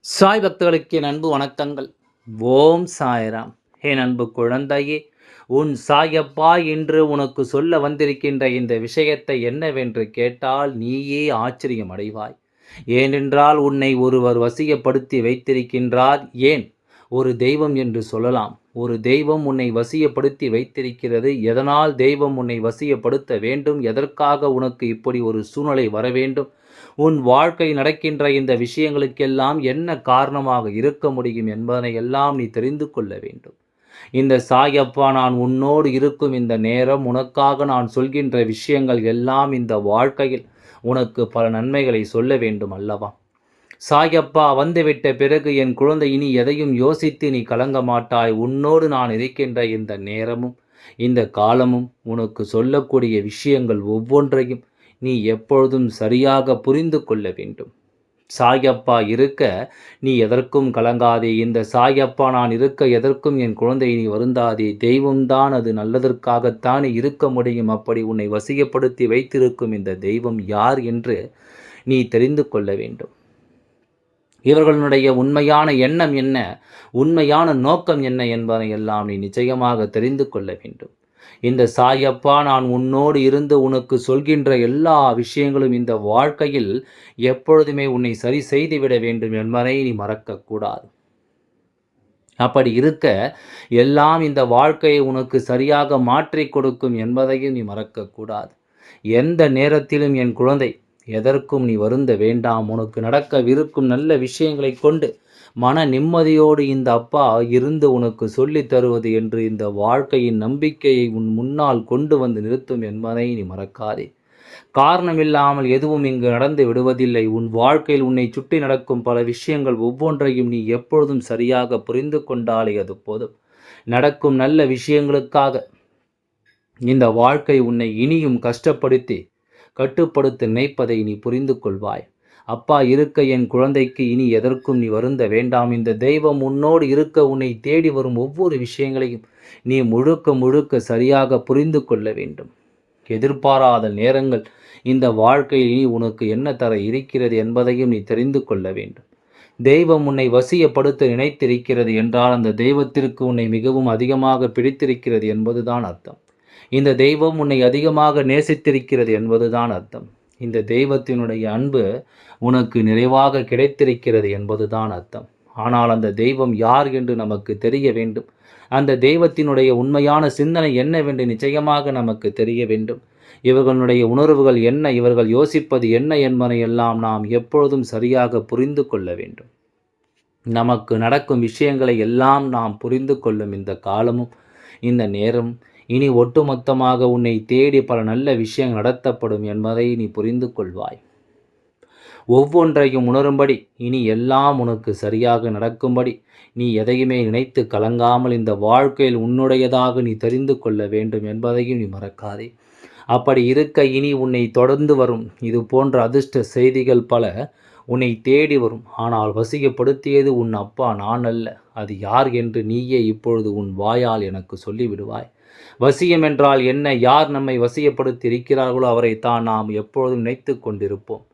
சாய் பக்தர்களுக்கு என் அன்பு வணக்கங்கள். ஓம் சாய்ராம். என் அன்பு குழந்தையே, உன் சாயப்பா என்று உனக்கு சொல்ல வந்திருக்கின்ற இந்த விஷயத்தை என்னவென்று கேட்டால் நீயே ஆச்சரியம் அடைவாய். ஏனென்றால் உன்னை ஒருவர் வசியப்படுத்தி வைத்திருக்கின்றார். ஏன் ஒரு தெய்வம் என்று சொல்லலாம். ஒரு தெய்வம் உன்னை வசியப்படுத்தி வைத்திருக்கிறது. எதனால் தெய்வம் உன்னை வசியப்படுத்த வேண்டும்? எதற்காக உனக்கு இப்படி ஒரு சூழ்நிலை வர வேண்டும்? உன் வாழ்க்கை நடக்கின்ற இந்த விஷயங்களுக்கெல்லாம் என்ன காரணமாக இருக்க முடியும் என்பதனை எல்லாம் நீ தெரிந்து கொள்ள வேண்டும். இந்த சாயப்பா நான் உன்னோடு இருக்கும் இந்த நேரம் உனக்காக நான் சொல்கின்ற விஷயங்கள் எல்லாம் இந்த வாழ்க்கையில் உனக்கு பல நன்மைகளை சொல்ல வேண்டும் அல்லவா? சாயப்பா வந்துவிட்ட பிறகு என் குழந்தை இனி எதையும் யோசித்து நீ கலங்க மாட்டாய். உன்னோடு நான் இருக்கின்ற இந்த நேரமும் இந்த காலமும் உனக்கு சொல்லக்கூடிய விஷயங்கள் ஒவ்வொன்றையும் நீ எப்பொழுதும் சரியாக புரிந்து கொள்ள வேண்டும். சாயப்பா இருக்க நீ எதற்கும் கலங்காதே. இந்த சாயப்பா நான் இருக்க எதற்கும் என் குழந்தை நீ வருந்தாதே. தெய்வம்தான் அது நல்லதற்காகத்தானே இருக்க முடியும். அப்படி உன்னை வசியப்படுத்தி வைத்திருக்கும் இந்த தெய்வம் யார் என்று நீ தெரிந்து கொள்ள வேண்டும். இவர்களுடைய உண்மையான எண்ணம் என்ன, உண்மையான நோக்கம் என்ன என்பதை எல்லாம் நீ நிச்சயமாக தெரிந்து கொள்ள வேண்டும். இந்த சாயப்பா நான் உன்னோடு இருந்து உனக்கு சொல்கின்ற எல்லா விஷயங்களும் இந்த வாழ்க்கையில் எப்பொழுதுமே உன்னை சரி செய்துவிட வேண்டும் என்பதை நீ மறக்கக்கூடாது. அப்படி இருக்க எல்லாம் இந்த வாழ்க்கையை உனக்கு சரியாக மாற்றி கொடுக்கும் என்பதையும் நீ மறக்கக்கூடாது. எந்த நேரத்திலும் என் குழந்தை எதற்கும் நீ வருந்த வேண்டாம். உனக்கு நடக்கவிருக்கும் நல்ல விஷயங்களை கொண்டு மன நிம்மதியோடு இந்த அப்பா இருந்து உனக்கு சொல்லித் தருவது என்று இந்த வாழ்க்கையின் நம்பிக்கையை உன் முன்னால் கொண்டு வந்து நிறுத்தும் என்பதை நீ மறக்காதே. காரணமில்லாமல் எதுவும் இங்கு நடந்து விடுவதில்லை. உன் வாழ்க்கையில் உன்னை சுற்றி நடக்கும் பல விஷயங்கள் ஒவ்வொன்றையும் நீ எப்பொழுதும் சரியாக புரிந்து கொண்டாலே அது போதும். நடக்கும் நல்ல விஷயங்களுக்காக இந்த வாழ்க்கை உன்னை இனியும் கஷ்டப்படுத்தி கட்டுப்படுத்த நினைப்பதை நீ புரிந்து கொள்வாய். அப்பா இருக்க என் குழந்தைக்கு இனி எதற்கும் நீ வருந்த வேண்டாம். இந்த தெய்வம் உன்னோடு இருக்க உன்னை தேடி வரும் ஒவ்வொரு விஷயங்களையும் நீ முழுக்க முழுக்க சரியாக புரிந்து கொள்ள வேண்டும். எதிர்பாராத நேரங்கள் இந்த வாழ்க்கையில் இனி உனக்கு என்ன தர இருக்கிறது என்பதையும் நீ தெரிந்து கொள்ள வேண்டும். தெய்வம் உன்னை வசியப்படுத்த நினைத்திருக்கிறது என்றால் அந்த தெய்வத்திற்கு உன்னை மிகவும் அதிகமாக பிடித்திருக்கிறது என்பதுதான் அர்த்தம். இந்த தெய்வம் உன்னை அதிகமாக நேசித்திருக்கிறது என்பதுதான் அர்த்தம். இந்த தெய்வத்தினுடைய அன்பு உனக்கு நிறைவாக கிடைத்திருக்கிறது என்பதுதான் அர்த்தம். ஆனால் அந்த தெய்வம் யார் என்று நமக்கு தெரிய வேண்டும். அந்த தெய்வத்தினுடைய உண்மையான சிந்தனை என்னவென்று நிச்சயமாக நமக்கு தெரிய வேண்டும். இவர்களுடைய உணர்வுகள் என்ன, இவர்கள் யோசிப்பது என்ன என்பதை எல்லாம் நாம் எப்பொழுதும் சரியாக புரிந்து கொள்ள வேண்டும். நமக்கு நடக்கும் விஷயங்களை எல்லாம் நாம் புரிந்து கொள்ளும் இந்த காலமும் இந்த நேரம் இனி ஒட்டுமொத்தமாக உன்னை தேடி பல நல்ல விஷயங்கள் நடத்தப்படும் என்பதை நீ புரிந்து கொள்வாய். ஒவ்வொன்றையும் உணரும்படி இனி எல்லாம் உனக்கு சரியாக நடக்கும்படி நீ எதையுமே நினைத்து கலங்காமல் இந்த வாழ்க்கையில் உன்னுடையதாக நீ தெரிந்து கொள்ள வேண்டும் என்பதையும் நீ மறக்காதே. அப்படி இருக்க இனி உன்னை தொடர்ந்து வரும் இது போன்ற அதிர்ஷ்ட செய்திகள் பல உன்னை தேடி வரும். ஆனால் வசியப்படுத்தியது உன் அப்பா நான் அல்ல. அது யார் என்று நீயே இப்பொழுது உன் வாயால் எனக்கு சொல்லிவிடுவாய். வசியம் என்றால் என்ன, யார் நம்மை வசியப்படுத்தி இருக்கிறார்களோ அவரைத்தான் நாம் எப்பொழுதும் நினைத்து கொண்டிருப்போம்.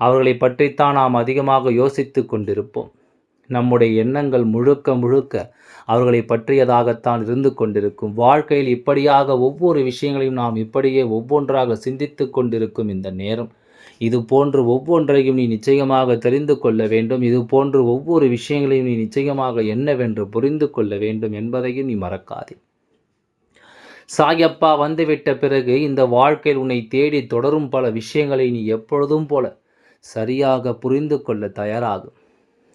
அவர்களை பற்றித்தான் நாம் அதிகமாக யோசித்து கொண்டிருப்போம். நம்முடைய எண்ணங்கள் முழுக்க முழுக்க அவர்களை பற்றியதாகத்தான் இருந்து கொண்டிருக்கும். வாழ்க்கையில் இப்படியாக ஒவ்வொரு விஷயங்களையும் நாம் இப்படியே ஒவ்வொன்றாக சிந்தித்து கொண்டிருக்கும் இந்த நேரம் இது போன்று ஒவ்வொன்றையும் நீ நிச்சயமாக தெரிந்து கொள்ள வேண்டும். இது போன்று ஒவ்வொரு விஷயங்களையும் நீ நிச்சயமாக என்னவென்று புரிந்து கொள்ள வேண்டும் என்பதையும் நீ மறக்காதே. சாயப்பா வந்துவிட்ட பிறகு இந்த வாழ்க்கையில் உன்னை தேடி தொடரும் பல விஷயங்களை நீ எப்பொழுதும் போல சரியாக புரிந்து கொள்ள தயாராகும்.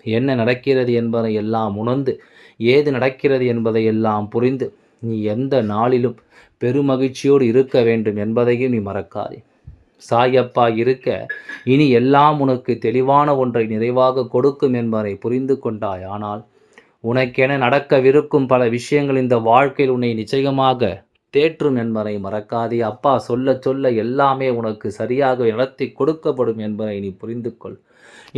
என்ன நடக்கிறது என்பதை எல்லாம் உணர்ந்து ஏது நடக்கிறது என்பதை எல்லாம் புரிந்து நீ எந்த நாளிலும் பெருமகிழ்ச்சியோடு இருக்க வேண்டும் என்பதையும் நீ மறக்காதே. சாயப்பா இருக்க இனி எல்லாம் உனக்கு தெளிவான ஒன்றை நிறைவாக கொடுக்கும் என்பதை புரிந்து கொண்டாய். ஆனால் உனக்கென நடக்கவிருக்கும் பல விஷயங்கள் இந்த வாழ்க்கையில் உன்னை நிச்சயமாக தேற்றும் என்பதை மறக்காதே. அப்பா சொல்ல சொல்ல எல்லாமே உனக்கு சரியாக நடத்தி கொடுக்கப்படும் என்பதை நீ புரிந்து கொள்.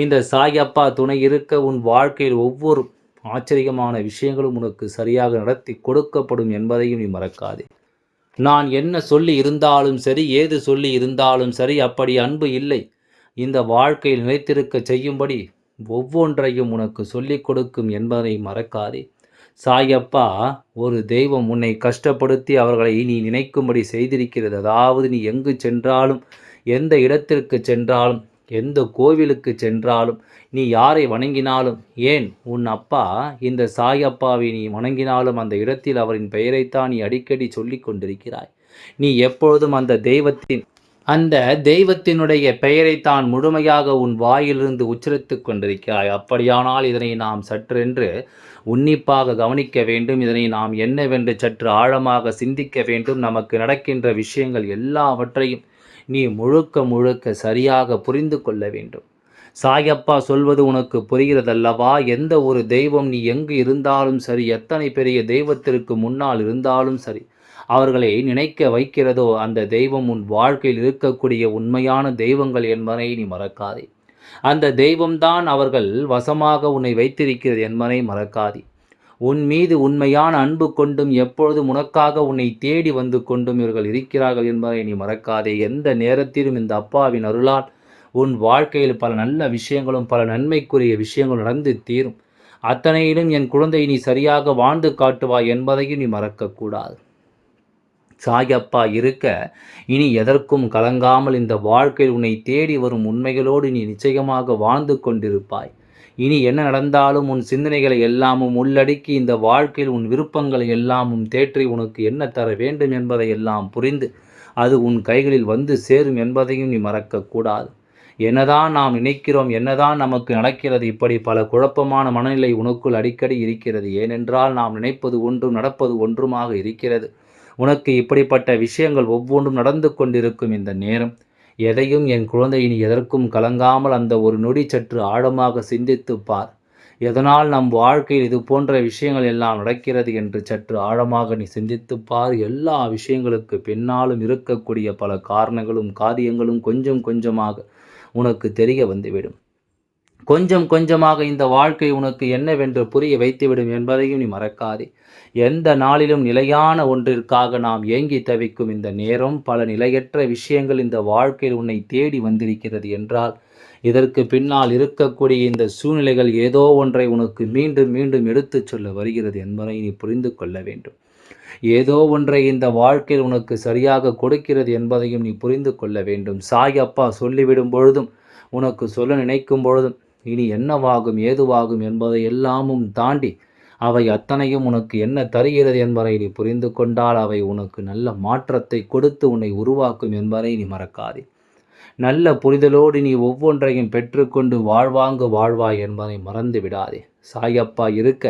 இந்த சாயப்பா துணை இருக்க உன் வாழ்க்கையில் ஒவ்வொரு ஆச்சரியமான விஷயங்களும் உனக்கு சரியாக நடத்தி கொடுக்கப்படும் என்பதையும் நீ மறக்காதே. நான் என்ன சொல்லி இருந்தாலும் சரி, ஏது சொல்லி இருந்தாலும் சரி, அப்படி அன்பு இல்லை இந்த வாழ்க்கையில் நிலைத்திருக்க செய்யும்படி ஒவ்வொன்றையும் உனக்கு சொல்லிக் கொடுக்கும் என்பதை மறக்காதே. சாயப்பா ஒரு தெய்வம் உன்னை கஷ்டப்படுத்தி அவர்களை நீ நினைக்கும்படி செய்திருக்கிறது. அதாவது நீ எங்கு சென்றாலும், எந்த இடத்திற்கு சென்றாலும், எந்த கோவிலுக்கு சென்றாலும், நீ யாரை வணங்கினாலும், ஏன் உன் அப்பா இந்த சாயப்பாவை நீ வணங்கினாலும் அந்த இடத்தில் அவரின் பெயரைத்தான் நீ அடிக்கடி சொல்லிக் கொண்டிருக்கிறாய். நீ எப்பொழுதும் அந்த தெய்வத்தினுடைய பெயரைத்தான் முழுமையாக உன் வாயிலிருந்து உச்சரித்துக் கொண்டிருக்கிறாய். அப்படியானால் இதனை நாம் சற்றென்று உன்னிப்பாக கவனிக்க வேண்டும். இதனை நாம் என்னவென்று சற்று ஆழமாக சிந்திக்க வேண்டும். நமக்கு நடக்கின்ற விஷயங்கள் எல்லாவற்றையும் நீ முழுக்க முழுக்க சரியாக புரிந்து கொள்ள வேண்டும். சாயப்பா சொல்வது உனக்கு புரிகிறதல்லவா? எந்த ஒரு தெய்வம் நீ எங்கு இருந்தாலும் சரி, எத்தனை பெரிய தெய்வத்திற்கு முன்னால் இருந்தாலும் சரி, அவர்களை நினைக்க வைக்கிறதோ அந்த தெய்வம் உன் வாழ்க்கையில் இருக்கக்கூடிய உண்மையான தெய்வங்கள் என்பதை நீ மறக்காதே. அந்த தெய்வம்தான் அவர்கள் வசமாக உன்னை வைத்திருக்கிறது என்பதை மறக்காதே. உன் மீது உண்மையான அன்பு கொண்டும் எப்பொழுதும் உனக்காக உன்னை தேடி வந்து கொண்டும் இவர்கள் இருக்கிறார்கள் என்பதை நீ மறக்காதே. எந்த நேரத்திலும் இந்த அப்பாவின் அருளால் உன் வாழ்க்கையில் பல நல்ல விஷயங்களும் பல நன்மைக்குரிய விஷயங்களும் நடந்து தீரும். அத்தனையிலும் என் குழந்தை நீ சரியாக வாழ்ந்து காட்டுவாய் என்பதையும் நீ மறக்கக்கூடாது. சாயப்பா இருக்க இனி எதற்கும் கலங்காமல் இந்த வாழ்க்கையில் உன்னை தேடி வரும் உண்மைகளோடு நீ நிச்சயமாக வாழ்ந்து கொண்டிருப்பாய். இனி என்ன நடந்தாலும் உன் சிந்தனைகளை எல்லாமும் உள்ளடக்கி இந்த வாழ்க்கையில் உன் விருப்பங்களை எல்லாமும் தேற்றி உனக்கு என்ன தர வேண்டும் என்பதை எல்லாம் புரிந்து அது உன் கைகளில் வந்து சேரும் என்பதையும் நீ மறக்கக்கூடாது. என்னதான் நாம் நினைக்கிறோம், என்னதான் நமக்கு நடக்கிறது, இப்படி பல குழப்பமான மனநிலை உனக்குள் அடிக்கடி இருக்கிறது. ஏனென்றால் நாம் நினைப்பது ஒன்றும் நடப்பது ஒன்றுமாக இருக்கிறது. உனக்கு இப்படிப்பட்ட விஷயங்கள் ஒவ்வொன்றும் நடந்து கொண்டிருக்கும் இந்த நேரம் எதையும் என் குழந்தை நீ எதற்கும் கலங்காமல் அந்த ஒரு நொடி சற்று ஆழமாக சிந்தித்து பார். எதனால் நம் வாழ்க்கையில் இது போன்ற விஷயங்கள் எல்லாம் நடக்கிறது என்று சற்று ஆழமாக நீ சிந்தித்து பார். எல்லா விஷயங்களுக்கு பின்னாலும் இருக்கக்கூடிய பல காரணங்களும் காரியங்களும் கொஞ்சம் கொஞ்சமாக உனக்கு தெரிய வந்துவிடும். கொஞ்சம் கொஞ்சமாக இந்த வாழ்க்கை உனக்கு என்னவென்று புரிய வைத்துவிடும் என்பதையும் நீ மறக்காதே. எந்த நாளிலும் நிலையான ஒன்றிற்காக நாம் ஏங்கி தவிக்கும் இந்த நேரம் பல நிலையற்ற விஷயங்கள் இந்த வாழ்க்கையில் உன்னை தேடி வந்திருக்கிறது என்றால் இதற்கு பின்னால் இருக்கக்கூடிய இந்த சூழ்நிலைகள் ஏதோ ஒன்றை உனக்கு மீண்டும் மீண்டும் எடுத்துச் சொல்ல வருகிறது என்பதை நீ புரிந்து கொள்ள வேண்டும். ஏதோ ஒன்றை இந்த வாழ்க்கையில் உனக்கு சரியாக கொடுக்கிறது என்பதையும் நீ புரிந்து கொள்ள வேண்டும். சாயப்பா சொல்லிவிடும் பொழுதும் உனக்கு சொல்ல நினைக்கும் பொழுதும் இனி என்னவாகும் ஏதுவாகும் என்பதை எல்லாமும் தாண்டி அவை அத்தனையும் உனக்கு என்ன தருகிறது என்பதை நீ புரிந்து கொண்டால் அவை உனக்கு நல்ல மாற்றத்தை கொடுத்து உன்னை உருவாக்கும் என்பதை நீ மறக்காதே. நல்ல புரிதலோடு நீ ஒவ்வொன்றையும் பெற்றுக்கொண்டு வாழ்வாய் என்பதை மறந்து விடாதே. சாயப்பா இருக்க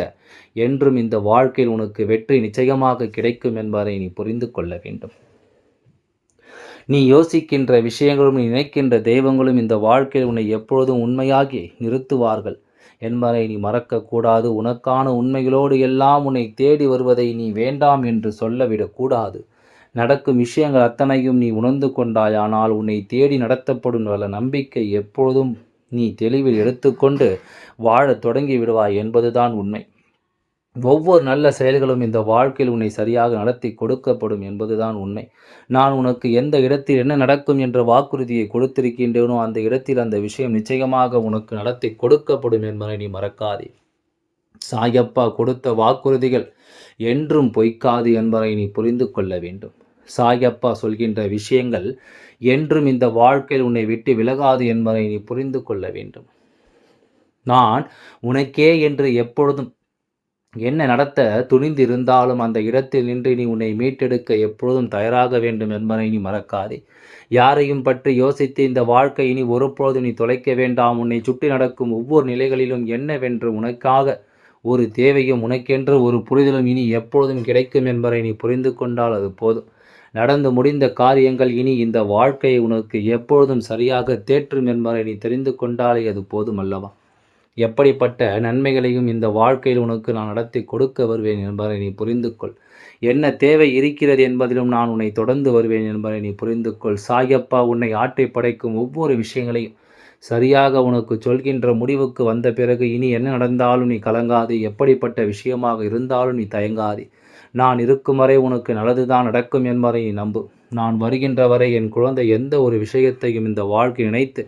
என்றும் இந்த வாழ்க்கையில் உனக்கு வெற்றி நிச்சயமாக கிடைக்கும் என்பதை நீ புரிந்து கொள்ள வேண்டும். நீ யோசிக்கின்ற விஷயங்களும் நீ நினைக்கின்ற தெய்வங்களும் இந்த வாழ்க்கையில் உன்னை எப்பொழுதும் உண்மையாகி நிறுத்துவார்கள் என்பதை நீ மறக்கக்கூடாது. உனக்கான உண்மைகளோடு எல்லாம் உன்னை தேடி வருவதை நீ வேண்டாம் என்று சொல்லவிடக்கூடாது. நடக்கும் விஷயங்கள் அத்தனையும் நீ உணர்ந்து கொண்டாயானால் உன்னை தேடி நடத்தப்படும் பல நம்பிக்கை எப்பொழுதும் நீ தெளிவில் எடுத்துக்கொண்டு வாழத் தொடங்கி விடுவாய் என்பதுதான் உண்மை. ஒவ்வொரு நல்ல செயல்களும் இந்த வாழ்க்கையில் உன்னை சரியாக நடத்தி கொடுக்கப்படும் என்பதுதான் உண்மை. நான் உனக்கு எந்த இடத்தில் என்ன நடக்கும் என்ற வாக்குறுதியை கொடுத்திருக்கின்றேனோ அந்த இடத்தில் அந்த விஷயம் நிச்சயமாக உனக்கு நடத்தி கொடுக்கப்படும் என்பதை நீ மறக்காதே. சாயப்பா கொடுத்த வாக்குறுதிகள் என்றும் பொய்க்காது என்பதை நீ புரிந்து கொள்ள வேண்டும். சாயப்பா சொல்கின்ற விஷயங்கள் என்றும் இந்த வாழ்க்கையில் உன்னை விட்டு விலகாது என்பதை நீ புரிந்து கொள்ள வேண்டும். நான் உனக்கே என்று எப்பொழுதும் என்ன நடத்த துணிந்திருந்தாலும் அந்த இடத்தில் நின்று நீ உன்னை மீட்டெடுக்க எப்பொழுதும் தயாராக வேண்டும் என்பதை நீ மறக்காதே. யாரையும் பற்றி யோசித்து இந்த வாழ்க்கை இனி ஒருபொழுதும் நீ தொலைக்க வேண்டாம். உன்னை சுற்றி நடக்கும் ஒவ்வொரு நிலைகளிலும் என்னவென்று உனக்காக ஒரு தேவையும் உனக்கென்று ஒரு புரிதலும் இனி எப்பொழுதும் கிடைக்கும் என்பதை நீ புரிந்து கொண்டால் அது போதும். நடந்து முடிந்த காரியங்கள் இனி இந்த வாழ்க்கையை உனக்கு எப்பொழுதும் சரியாக தேற்றும் என்பதை நீ தெரிந்து கொண்டாலே அது போதும் அல்லவா? எப்படிப்பட்ட நன்மைகளையும் இந்த வாழ்க்கையில் உனக்கு நான் நடத்தி கொடுக்க வருவேன் என்பதை நீ புரிந்து கொள். என்ன தேவை இருக்கிறது என்பதிலும் நான் உன்னை தொடர்ந்து வருவேன் என்பதை நீ புரிந்து கொள். சாயப்பா உன்னை ஆட்டி படைக்கும் ஒவ்வொரு விஷயங்களையும் சரியாக உனக்கு சொல்கின்ற முடிவுக்கு வந்த பிறகு இனி என்ன நடந்தாலும் நீ கலங்காதே. எப்படிப்பட்ட விஷயமாக இருந்தாலும் நீ தயங்காதே. நான் இருக்கும் வரை உனக்கு நல்லதுதான் நடக்கும் என்பதை நீ நம்பு. நான் வருகின்ற வரை என் குழந்தை எந்த ஒரு விஷயத்தையும் இந்த வாழ்க்கை நினைத்து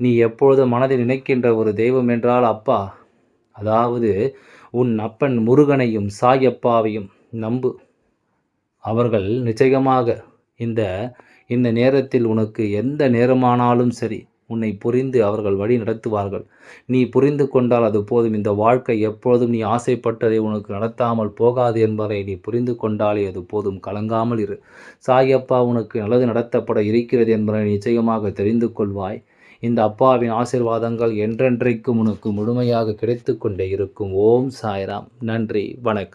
நீ எப்பொழுதும் மனதில் நினைக்கின்ற ஒரு தெய்வம் என்றால் அப்பா, அதாவது உன் அப்பன் முருகனையும் சாயப்பாவையும் நம்பு. அவர்கள் நிச்சயமாக இந்த இந்த நேரத்தில் உனக்கு எந்த நேரமானாலும் சரி, உன்னை புரிந்து அவர்கள் வழி நடத்துவார்கள். நீ புரிந்து கொண்டால் அது போதும். இந்த வாழ்க்கை எப்பொழுதும் நீ ஆசைப்பட்டதை உனக்கு நடத்தாமல் போகாது என்பதை நீ புரிந்து கொண்டாலே அது போதும். கலங்காமல் இரு. சாயப்பா உனக்கு நல்லது நடத்தப்பட இருக்கிறது என்பதை நிச்சயமாக தெரிந்து கொள்வாய். இந்த அப்பாவின் ஆசீர்வாதங்கள் என்றென்றைக்கும் உனக்கு முழுமையாக கிடைத்து கொண்டே இருக்கும். ஓம் சாய்ராம். நன்றி. வணக்கம்.